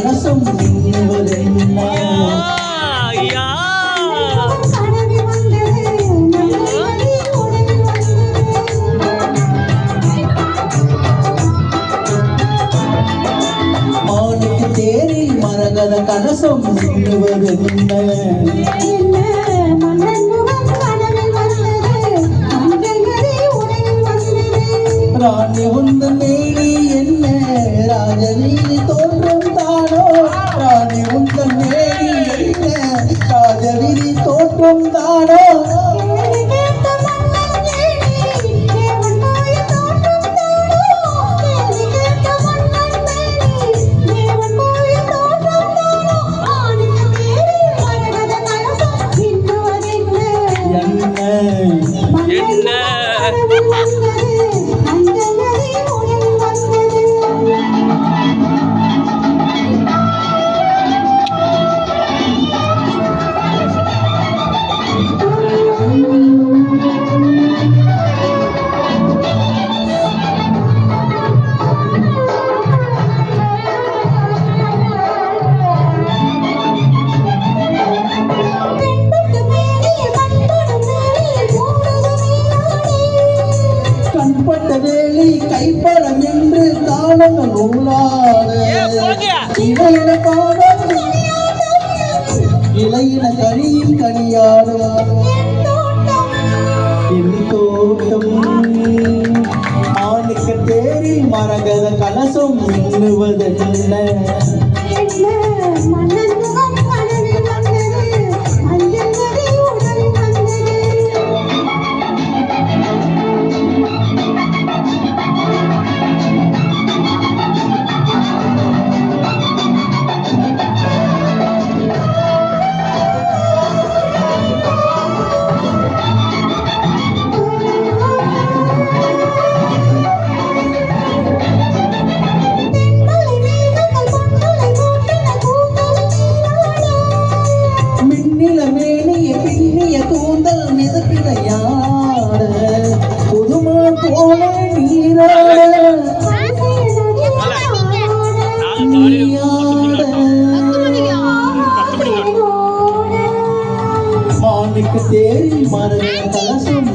கலசம் மின்னுவதென்ன மானுக்கு தேரில் மரகத கலசம் மின்னுவதென்ன ராணி உந்த மேனி என்ன ராஜவீதி தோற்றம் தானோ ராணி உந்த மேனி என்ன ராஜவீதி தோற்றம் தானோ கைப்படம் என்று காலங்கள் நூலாக இளையின பாடம் இளையின கனியின் கனியாடும் தோட்டம் ஆணுக்கு தேரில் மரகத கலசம் மின்னுவதென்ன கூந்தல் மிதப்பினையாட புதுமான் போல மானுக்கு தேரில் மரகத கலசம்